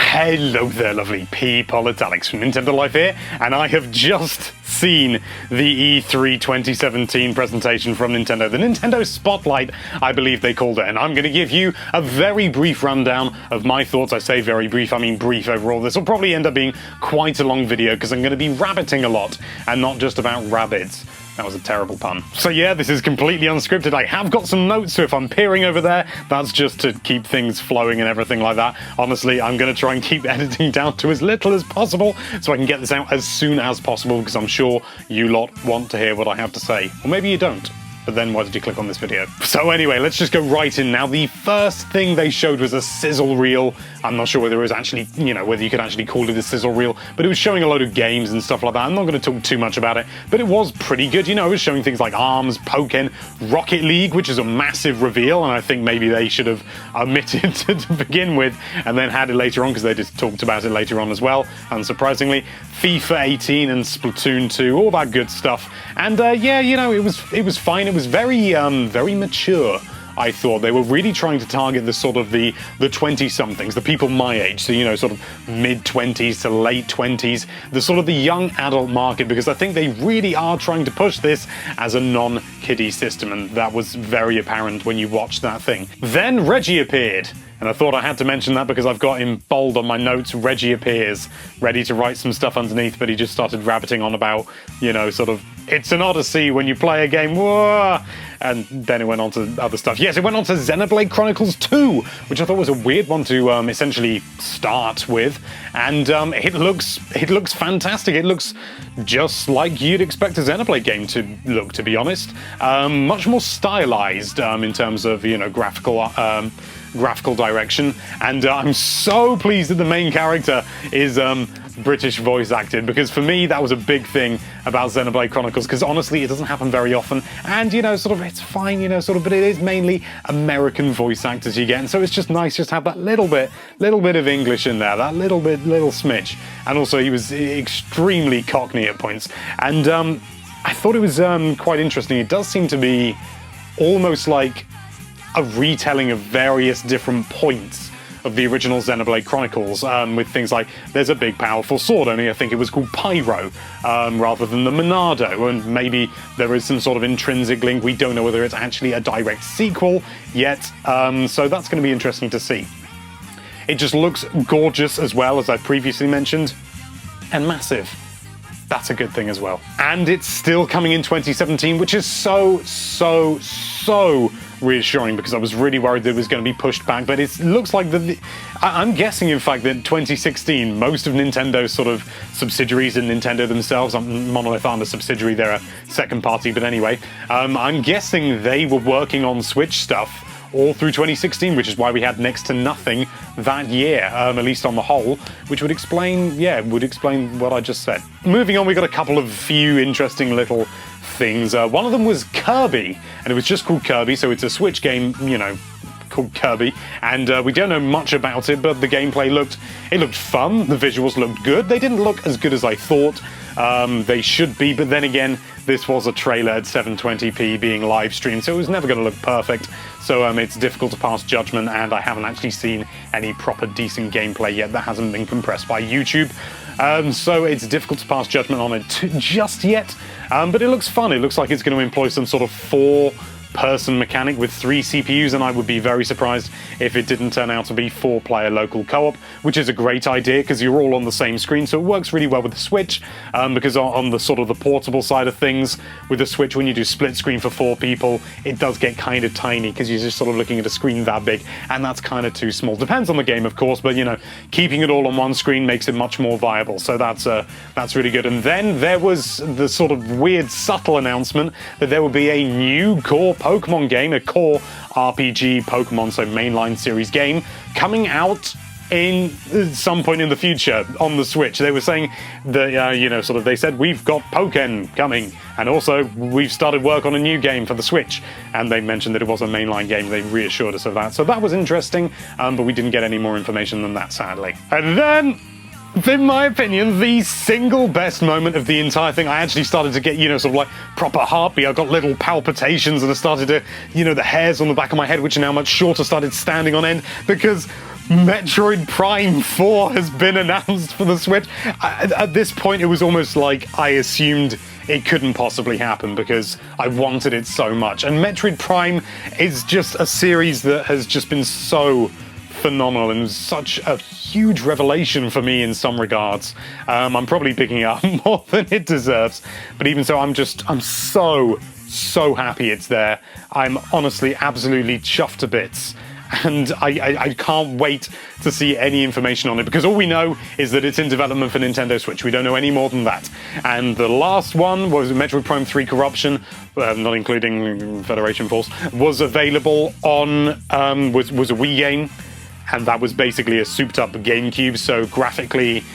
Hello there, lovely people. It's Alex from Nintendo Life here, and I have just seen the E3 2017 presentation from Nintendo, the Nintendo Spotlight, I believe they called it, and I'm going to give you a very brief rundown of my thoughts. I say very brief, I mean brief overall. This will probably end up being quite a long video because I'm going to be rabbiting a lot, and not just about Rabbids. That was a terrible pun. So yeah, this is completely unscripted. I have got some notes, so if I'm peering over there, that's just to keep things flowing and everything like that. Honestly, I'm going to try and keep editing down to as little as possible so I can get this out as soon as possible, because I'm sure you lot want to hear what I have to say. Or maybe you don't. But then why did you click on this video? So anyway, let's just go right in now. The first thing they showed was a sizzle reel. I'm not sure whether it was actually, whether you could actually call it a sizzle reel, but it was showing a load of games and stuff like that. I'm not going to talk too much about it, but it was pretty good. It was showing things like ARMS, Pokken, Rocket League, which is a massive reveal, and I think maybe they should have omitted to begin with, and then had it later on, because they just talked about it later on as well, unsurprisingly. FIFA 18 and Splatoon 2, all that good stuff. And yeah, it was fine. It was very mature. I thought they were really trying to target the sort of the 20-somethings, the people my age, so sort of mid-20s to late 20s, the sort of the young adult market, because I think they really are trying to push this as a non-kiddie system, and that was very apparent when you watched that thing. Then Reggie appeared. And I thought I had to mention that because I've got in bold on my notes, Reggie appears, ready to write some stuff underneath, but he just started rabbiting on about, sort of, it's an Odyssey when you play a game, whoa! And then it went on to other stuff. Yes, it went on to Xenoblade Chronicles 2, which I thought was a weird one to essentially start with. And it looks fantastic. It looks just like you'd expect a Xenoblade game to look, to be honest. Much more stylized in terms of, graphical direction, and I'm so pleased that the main character is British voice acted, because for me that was a big thing about Xenoblade Chronicles, because honestly it doesn't happen very often, and sort of it's fine, but it is mainly American voice actors you get, and so it's just nice just to have that little bit of English in there, that little smidge. And also he was extremely Cockney at points, and I thought it was quite interesting. It does seem to be almost like a retelling of various different points of the original Xenoblade Chronicles, with things like there's a big powerful sword, only I think it was called Pyro, rather than the Monado, and maybe there is some sort of intrinsic link. We don't know whether it's actually a direct sequel yet, so that's going to be interesting to see. It just looks gorgeous as well, as I previously mentioned, and massive. That's a good thing as well. And it's still coming in 2017, which is so reassuring, because I was really worried that it was going to be pushed back, but it looks like I'm guessing, in fact, that 2016, most of Nintendo's sort of subsidiaries and Nintendo themselves, Monolith aren't a subsidiary, they're a second party, but anyway, I'm guessing they were working on Switch stuff all through 2016, which is why we had next to nothing that year, at least on the whole, which would explain what I just said. Moving on, we got a couple of few interesting little things. One of them was Kirby, and it was just called Kirby, so it's a Switch game, called Kirby, and we don't know much about it, but the gameplay looked fun, the visuals looked good. They didn't look as good as I thought they should be, but then again, this was a trailer at 720p being live streamed, so it was never going to look perfect, so it's difficult to pass judgment, and I haven't actually seen any proper decent gameplay yet that hasn't been compressed by YouTube. So it's difficult to pass judgment on it just yet, but it looks fun. It looks like it's going to employ some sort of four-person mechanic with 3 CPUs, and I would be very surprised if it didn't turn out to be 4-player local co-op, which is a great idea because you're all on the same screen, so it works really well with the Switch, because on the sort of the portable side of things, with the Switch, when you do split screen for 4 people, it does get kind of tiny because you're just sort of looking at a screen that big, and that's kind of too small. Depends on the game, of course, but keeping it all on one screen makes it much more viable, so that's really good. And then there was the sort of weird, subtle announcement that there will be a new core Pokemon game, a core RPG Pokemon, so mainline series game, coming out in some point in the future on the Switch. They were saying that, they said, we've got Pokken coming, and also we've started work on a new game for the Switch, and they mentioned that it was a mainline game. They reassured us of that, so that was interesting, but we didn't get any more information than that, sadly. And then, in my opinion, the single best moment of the entire thing, I actually started to get, sort of like proper heartbeat. I got little palpitations, and I started to, the hairs on the back of my head, which are now much shorter, started standing on end, because Metroid Prime 4 has been announced for the Switch. At this point, it was almost like I assumed it couldn't possibly happen because I wanted it so much. And Metroid Prime is just a series that has just been so phenomenal and such a huge revelation for me in some regards. I'm probably picking it up more than it deserves, but even so, I'm so happy it's there. I'm honestly absolutely chuffed to bits. And I can't wait to see any information on it, because all we know is that it's in development for Nintendo Switch. We don't know any more than that. And the last one was Metroid Prime 3 Corruption, not including Federation Force, was available on, was a Wii game. And that was basically a souped-up GameCube, so graphically,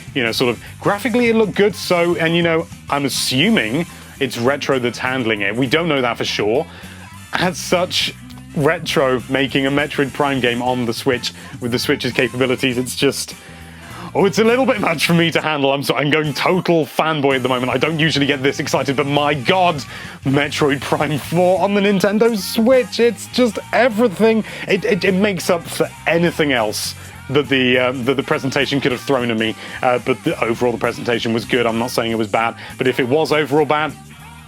graphically it looked good, so, and I'm assuming it's Retro that's handling it. We don't know that for sure. As such, Retro making a Metroid Prime game on the Switch with the Switch's capabilities, it's just... Oh, it's a little bit much for me to handle. I'm going total fanboy at the moment. I don't usually get this excited, but my god, Metroid Prime 4 on the Nintendo Switch, it's just everything. It makes up for anything else that the presentation could have thrown at me, but overall the presentation was good. I'm not saying it was bad, but if it was overall bad,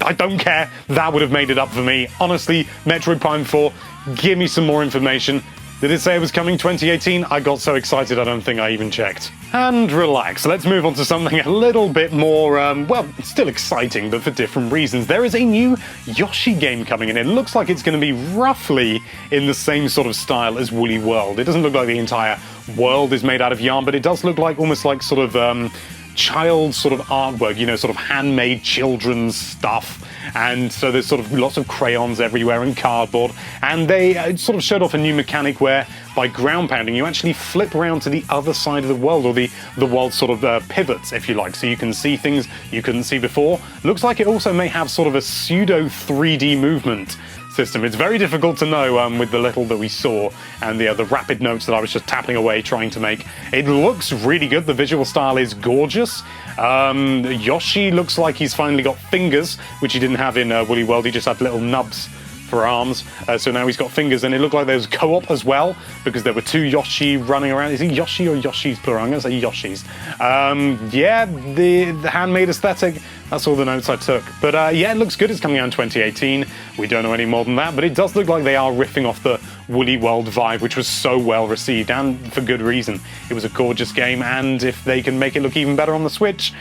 I don't care. That would have made it up for me. Honestly, Metroid Prime 4, give me some more information. Did it say it was coming 2018? I got so excited I don't think I even checked. And relax, let's move on to something a little bit more, well, still exciting, but for different reasons. There is a new Yoshi game coming in. It looks like it's going to be roughly in the same sort of style as Woolly World. It doesn't look like the entire world is made out of yarn, but it does look like almost like sort of child sort of artwork, sort of handmade children's stuff. And so there's sort of lots of crayons everywhere and cardboard. And they sort of showed off a new mechanic where by ground pounding you actually flip around to the other side of the world, or the world sort of pivots, if you like. So you can see things you couldn't see before. Looks like it also may have sort of a pseudo 3D movement system. It's very difficult to know with the little that we saw and the rapid notes that I was just tapping away trying to make. It looks really good. The visual style is gorgeous. Yoshi looks like he's finally got fingers, which he didn't have in Woolly World. He just had little nubs for arms. So now he's got fingers, and it looked like there was co-op as well, because there were two Yoshi running around. Is it Yoshi or Yoshi's plural? I'm going to say Yoshi's. Yeah, the handmade aesthetic, that's all the notes I took. But yeah, it looks good. It's coming out in 2018. We don't know any more than that, but it does look like they are riffing off the Woolly World vibe, which was so well received, and for good reason. It was a gorgeous game, and if they can make it look even better on the Switch,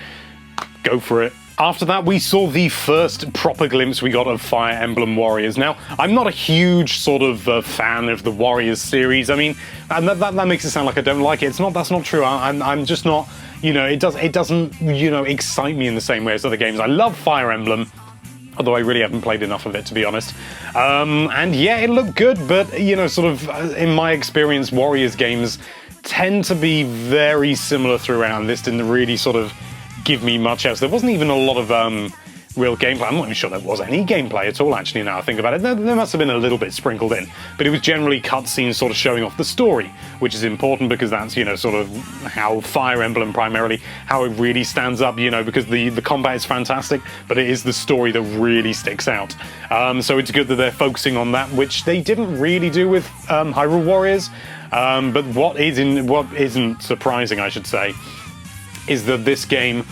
go for it. After that, we saw the first proper glimpse we got of Fire Emblem Warriors. Now, I'm not a huge sort of fan of the Warriors series. I mean, and that makes it sound like I don't like it. That's not true. I'm just not, it doesn't excite me in the same way as other games. I love Fire Emblem, although I really haven't played enough of it, to be honest. And yeah, it looked good, but, sort of, in my experience, Warriors games tend to be very similar throughout. This didn't really sort of give me much else. There wasn't even a lot of real gameplay. I'm not even sure there was any gameplay at all, actually, now I think about it. There must have been a little bit sprinkled in, but it was generally cutscenes sort of showing off the story, which is important because that's, sort of how Fire Emblem primarily, how it really stands up, because the combat is fantastic, but it is the story that really sticks out. So it's good that they're focusing on that, which they didn't really do with Hyrule Warriors. But what isn't surprising, I should say, is that this game,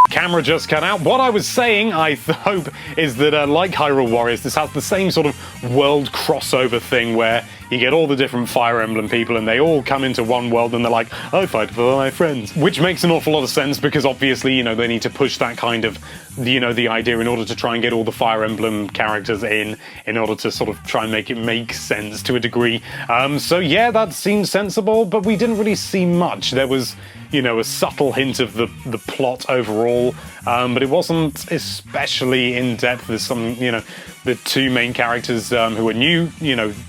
camera just cut out. What I was saying, I hope, is that like Hyrule Warriors, this has the same sort of world crossover thing where you get all the different Fire Emblem people and they all come into one world and they're like, I fight for my friends. Which makes an awful lot of sense because obviously, they need to push that kind of, the idea in order to try and get all the Fire Emblem characters in order to sort of try and make it make sense to a degree. So yeah, that seems sensible, but we didn't really see much. There was, a subtle hint of the plot overall, but it wasn't especially in-depth. There's some, the two main characters who are new,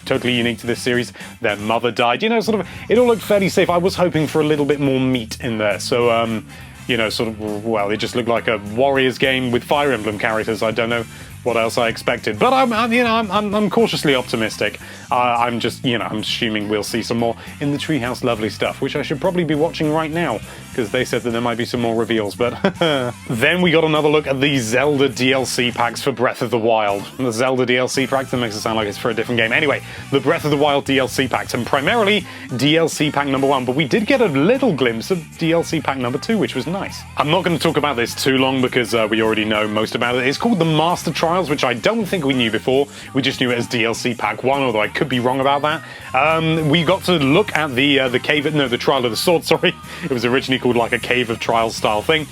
totally unique to this series, their mother died, sort of, it all looked fairly safe. I was hoping for a little bit more meat in there, so, sort of, well, it just looked like a Warriors game with Fire Emblem characters. I don't know what else I expected. But I'm cautiously optimistic. I'm just, I'm assuming we'll see some more in the Treehouse Lovely stuff, which I should probably be watching right now, because they said that there might be some more reveals. But then we got another look at the Zelda DLC packs for Breath of the Wild. The Zelda DLC packs, that makes it sound like it's for a different game. Anyway, the Breath of the Wild DLC packs, and primarily DLC pack number 1, but we did get a little glimpse of DLC pack number 2, which was nice. I'm not going to talk about this too long because we already know most about it. It's called the Master Trials, which I don't think we knew before. We just knew it as DLC pack 1, although I could be wrong about that. We got to look at the cave, no, the Trial of the Sword, sorry. It was originally called like a Cave of Trials style thing.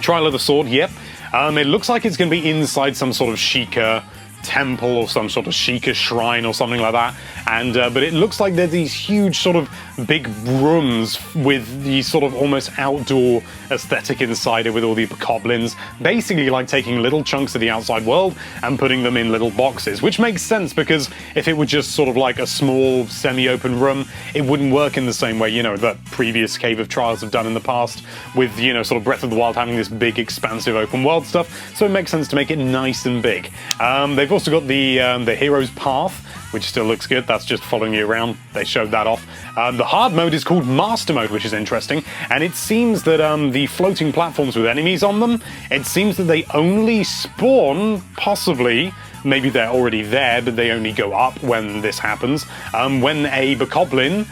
Trial of the Sword, yep. It looks like it's going to be inside some sort of Sheikah temple or some sort of Sheikah shrine or something like that, and but it looks like there's these huge sort of big rooms with these sort of almost outdoor aesthetic inside it, with all the goblins, basically like taking little chunks of the outside world and putting them in little boxes, which makes sense because if it were just sort of like a small semi-open room, it wouldn't work in the same way, that previous Cave of Trials have done in the past with, sort of Breath of the Wild having this big expansive open world stuff, so it makes sense to make it nice and big. They've also got the Hero's Path, which still looks good. That's just following you around. They showed that off. The hard mode is called Master Mode, which is interesting, and it seems that the floating platforms with enemies on them, it seems that they only spawn, possibly, maybe they're already there, but they only go up when this happens, when a bokoblin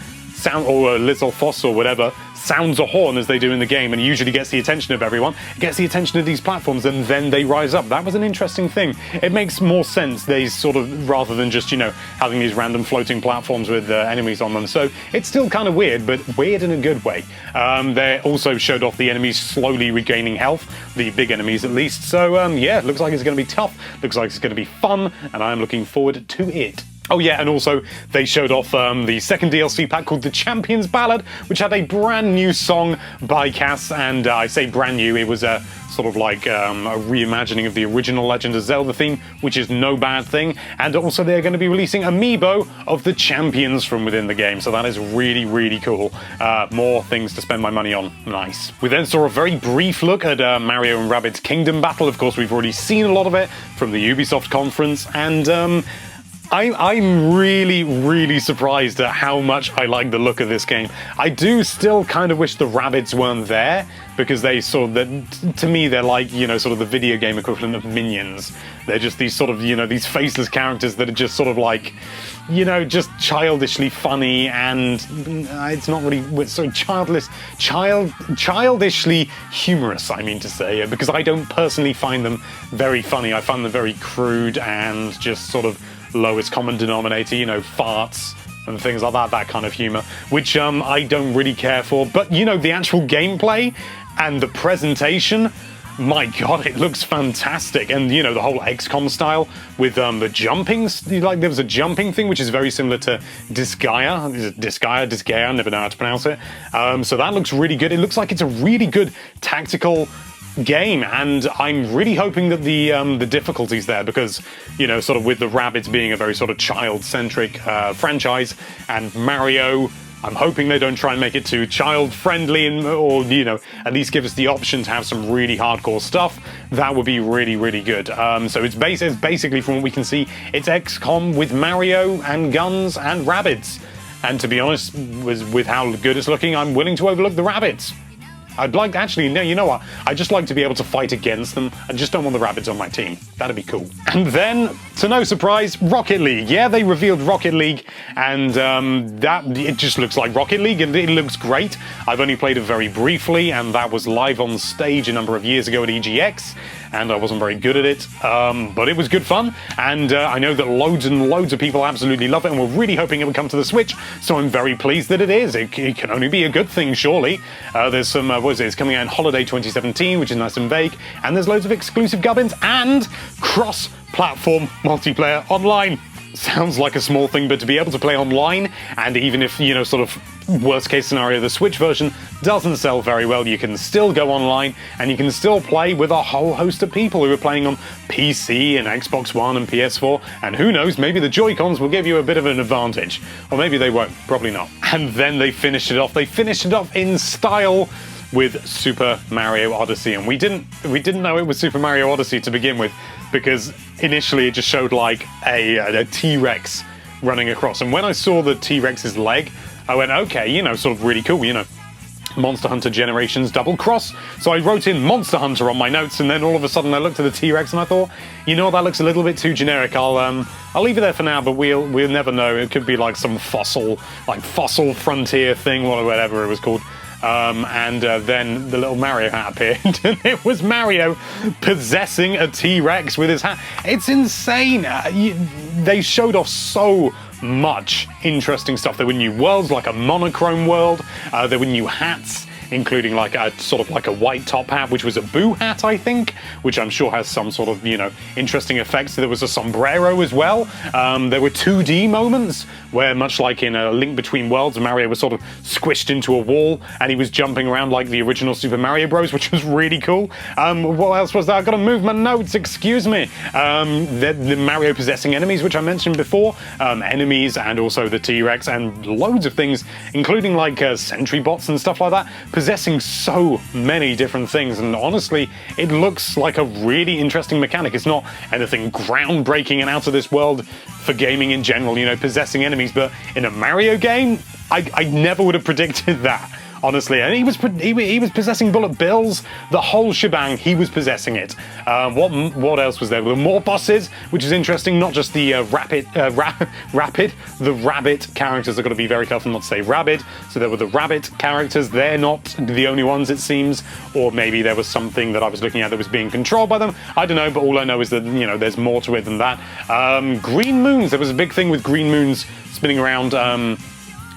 or a Lizalfos or whatever sounds a horn, as they do in the game, and usually gets the attention of everyone, gets the attention of these platforms, and then they rise up. That was an interesting thing. It makes more sense, they sort of, rather than just, having these random floating platforms with enemies on them. So it's still kind of weird, but weird in a good way. They also showed off the enemies slowly regaining health, the big enemies at least. So yeah, it looks like it's going to be tough, looks like it's going to be fun, and I'm looking forward to it. Oh yeah, and also they showed off the second DLC pack called The Champion's Ballad, which had a brand new song by Cass, and I say brand new, it was a sort of like a reimagining of the original Legend of Zelda theme, which is no bad thing, and also they're going to be releasing amiibo of the champions from within the game, so that is really, really cool. More things to spend my money on. Nice. We then saw a very brief look at Mario and Rabbids Kingdom Battle. Of course, we've already seen a lot of it from the Ubisoft conference, and I'm really, really surprised at how much I like the look of this game. I do still kind of wish the Rabbids weren't there, because they sort of, to me, they're like, sort of the video game equivalent of minions. They're just these sort of, these faceless characters that are just sort of like, just childishly funny, and it's not really, so childishly humorous, I mean to say, because I don't personally find them very funny. I find them very crude and just sort of lowest common denominator, farts and things like that kind of humor, which I don't really care for. But, the actual gameplay and the presentation, my god, it looks fantastic. And, the whole XCOM style with the jumping, like there was a jumping thing, which is very similar to Disgaea, I never know how to pronounce it. So that looks really good. It looks like it's a really good tactical game, and I'm really hoping that the difficulty's there, because sort of with the Rabbids being a very sort of child-centric franchise, and Mario, I'm hoping they don't try and make it too child-friendly, or at least give us the option to have some really hardcore stuff. That would be really, really good. So it's basically, from what we can see, it's XCOM with Mario and guns and Rabbids, and to be honest, with how good it's looking, I'm willing to overlook the Rabbids. I'd like, actually, no, you know what? I'd just like to be able to fight against them. I just don't want the Rabbids on my team. That'd be cool. And then, to no surprise, Rocket League. Yeah, they revealed Rocket League, and it just looks like Rocket League, and it looks great. I've only played it very briefly, and that was live on stage a number of years ago at EGX, and I wasn't very good at it, but it was good fun, and I know that loads and loads of people absolutely love it, and we're really hoping it will come to the Switch, so I'm very pleased that it is. It can only be a good thing, surely. There's some, it's coming out in Holiday 2017, which is nice and vague, and there's loads of exclusive gubbins and cross-platform multiplayer online. Sounds like a small thing, but to be able to play online, and even if, sort of worst case scenario, the Switch version doesn't sell very well, you can still go online and you can still play with a whole host of people who are playing on PC and Xbox One and PS4, and who knows, maybe the Joy-Cons will give you a bit of an advantage. Or maybe they won't, probably not. And then they finished it off. They finished it off in style with Super Mario Odyssey, and we didn't know it was Super Mario Odyssey to begin with. because initially it just showed like a T-Rex running across. And when I saw the T-Rex's leg, I went, okay, you know, sort of really cool, you know, Monster Hunter Generations double cross. So I wrote in Monster Hunter on my notes, and then all of a sudden I looked at the T-Rex and I thought, you know what, that looks a little bit too generic. I'll leave it there for now, but we'll never know. It could be like some fossil frontier thing, or whatever it was called. And then the little Mario hat appeared, and it was Mario possessing a T-Rex with his hat. It's insane. They showed off so much interesting stuff. There were new worlds, like a monochrome world. There were new hats, including like a sort of like a white top hat, which was a Boo hat, I think, which I'm sure has some sort of, you know, interesting effects. There was a sombrero as well. There were 2D moments where, much like in A Link Between Worlds, Mario was sort of squished into a wall and he was jumping around like the original Super Mario Bros, which was really cool. What else was there? I've got to move my notes, excuse me. The Mario possessing enemies, which I mentioned before. Enemies and also the T-Rex and loads of things, including like sentry bots and stuff like that, possessing so many different things. And honestly, it looks like a really interesting mechanic. It's not anything groundbreaking and out of this world for gaming in general, you know, possessing enemies, but in a Mario game, I never would have predicted that, honestly. And he was possessing bullet bills, the whole shebang. He was possessing it. What else was there? There were more bosses, which is interesting. Not just the the rabbit characters. I've got to be very careful not to say rabbit. So there were the rabbit characters. They're not the only ones, it seems. Or maybe there was something that I was looking at that was being controlled by them. I don't know, but all I know is that, you know, there's more to it than that. Green moons. There was a big thing with green moons spinning around,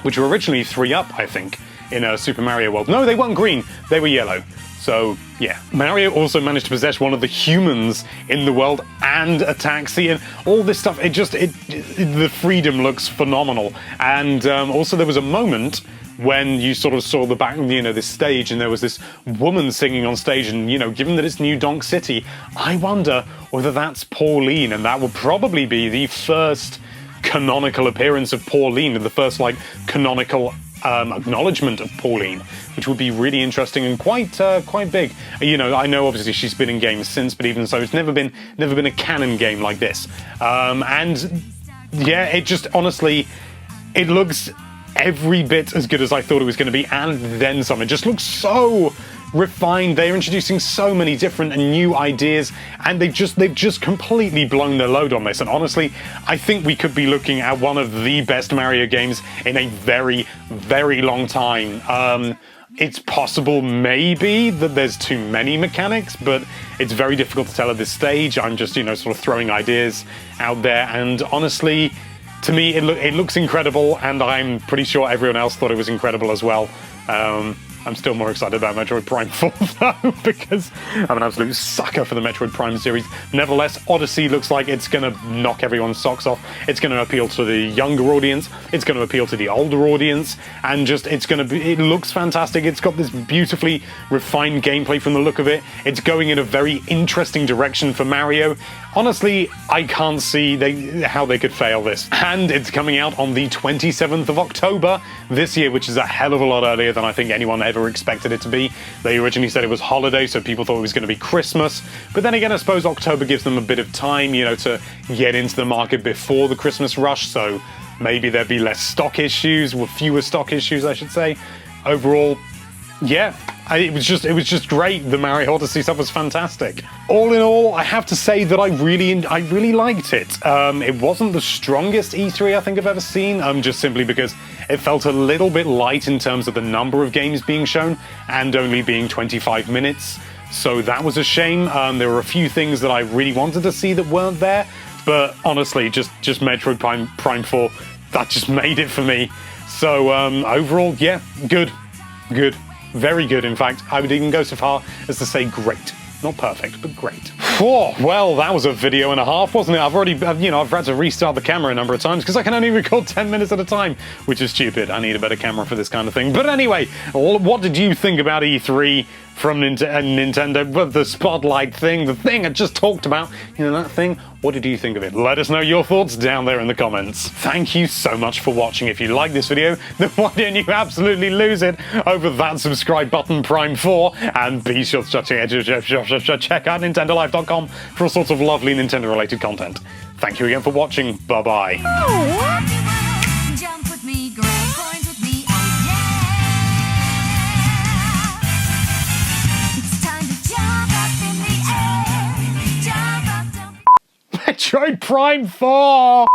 which were originally 3-up, I think, in a Super Mario World. No, they weren't green, they were yellow. So, yeah. Mario also managed to possess one of the humans in the world and a taxi and all this stuff. The freedom looks phenomenal. And also there was a moment when you sort of saw the back, you know, this stage, and there was this woman singing on stage, and, you know, given that it's New Donk City, I wonder whether that's Pauline, and that will probably be the first canonical appearance of Pauline, the first, like, canonical acknowledgement of Pauline, which would be really interesting and quite big. You know, I know obviously she's been in games since, but even so, it's never been a canon game like this. And yeah, it just honestly, it looks every bit as good as I thought it was going to be, and then some. It just looks so refined. They're introducing so many different and new ideas, and they've just completely blown their load on this. And honestly, I think we could be looking at one of the best Mario games in a very, very long time. It's possible maybe that there's too many mechanics, but it's very difficult to tell at this stage. I'm just, you know, sort of throwing ideas out there, and honestly, to me, it looks incredible, and I'm pretty sure everyone else thought it was incredible as well. I'm still more excited about Metroid Prime 4, though, because I'm an absolute sucker for the Metroid Prime series. Nevertheless, Odyssey looks like it's going to knock everyone's socks off. It's going to appeal to the younger audience. It's going to appeal to the older audience. And just, it looks fantastic. It's got this beautifully refined gameplay from the look of it. It's going in a very interesting direction for Mario. Honestly, I can't see how they could fail this. And it's coming out on the 27th of October this year, which is a hell of a lot earlier than I think anyone ever expected it to be. They originally said it was holiday, so people thought it was going to be Christmas. But then again, I suppose October gives them a bit of time, you know, to get into the market before the Christmas rush, so maybe there'd be less stock issues, or fewer stock issues, I should say. Overall, yeah, it was just great. The Mario Odyssey stuff was fantastic. All in all, I have to say that I really liked it. It wasn't the strongest E3 I think I've ever seen, just simply because it felt a little bit light in terms of the number of games being shown and only being 25 minutes. So that was a shame. There were a few things that I really wanted to see that weren't there, but honestly, just Metroid Prime 4, that just made it for me. So overall, yeah, good. Very good, in fact. I would even go so far as to say great. Not perfect, but great. Whoa, well, that was a video and a half, wasn't it? I've had to restart the camera a number of times because I can only record 10 minutes at a time, which is stupid. I need a better camera for this kind of thing. But anyway, what did you think about E3? from Nintendo, but the spotlight thing, the thing I just talked about, you know, that thing. What did you think of it? Let us know your thoughts down there in the comments. Thank you so much for watching. If you like this video, then why don't you absolutely lose it over that subscribe button, Prime 4, and be sure to check out NintendoLife.com for all sorts of lovely Nintendo-related content. Thank you again for watching. Bye-bye. Jump with me, grab coins with me, oh yeah! It's time to jump up in the air, jump up, jump. Metroid Prime 4!